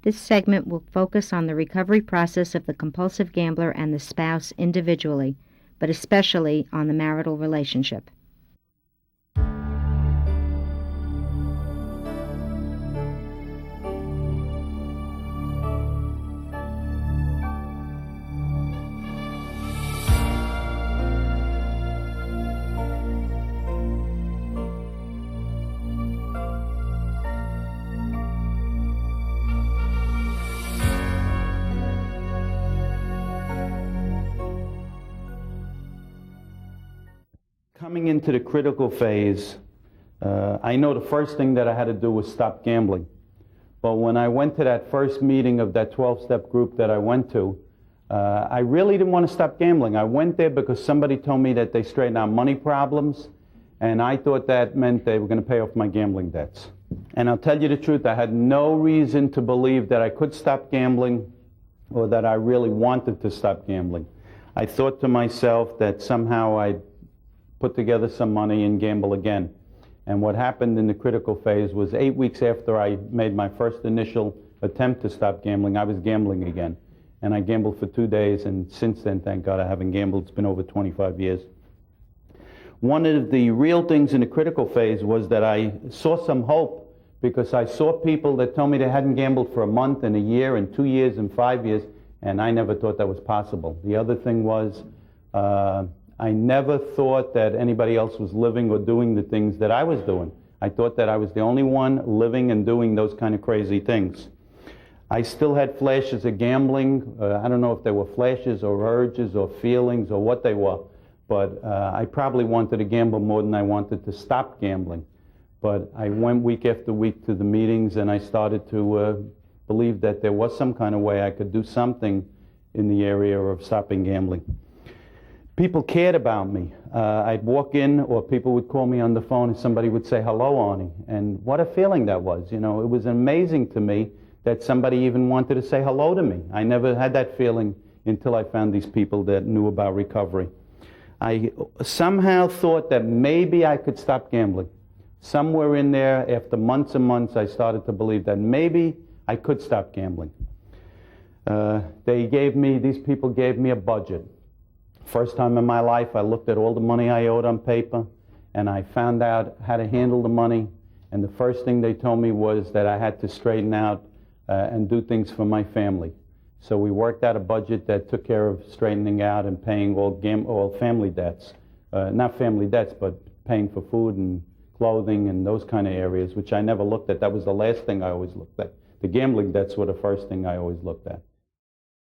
This segment will focus on the recovery process of the compulsive gambler and the spouse individually, but especially on the marital relationship. Coming into the critical phase, I know the first thing that I had to do was stop gambling. But when I went to that first meeting of that 12-step group that I went to, I really didn't want to stop gambling. I went there because somebody told me that they straighten out money problems, and I thought that meant they were going to pay off my gambling debts. And I'll tell you the truth, I had no reason to believe that I could stop gambling or that I really wanted to stop gambling. I thought to myself that somehow I'd put together some money and gamble again. And what happened in the critical phase was 8 weeks after I made my first initial attempt to stop gambling, I was gambling again. And I gambled for 2 days, and since then, thank God, I haven't gambled. It's been over 25 years. One of the real things in the critical phase was that I saw some hope, because I saw people that told me they hadn't gambled for a month and a year and 2 years and 5 years, and I never thought that was possible. The other thing was, I never thought that anybody else was living or doing the things that I was doing. I thought that I was the only one living and doing those kind of crazy things. I still had flashes of gambling. I don't know if they were flashes or urges or feelings or what they were, but I probably wanted to gamble more than I wanted to stop gambling. But I went week after week to the meetings, and I started to believe that there was some kind of way I could do something in the area of stopping gambling. People cared about me. I'd walk in, or people would call me on the phone, and somebody would say, "Hello, Arnie." And what a feeling that was. You know, it was amazing to me that somebody even wanted to say hello to me. I never had that feeling until I found these people that knew about recovery. I somehow thought that maybe I could stop gambling. Somewhere in there, after months and months, I started to believe that maybe I could stop gambling. These people gave me a budget. First time in my life, I looked at all the money I owed on paper, and I found out how to handle the money. And the first thing they told me was that I had to straighten out and do things for my family. So we worked out a budget that took care of straightening out and paying all family debts. Not family debts, but paying for food and clothing and those kind of areas, which I never looked at. That was the last thing I always looked at. The gambling debts were the first thing I always looked at.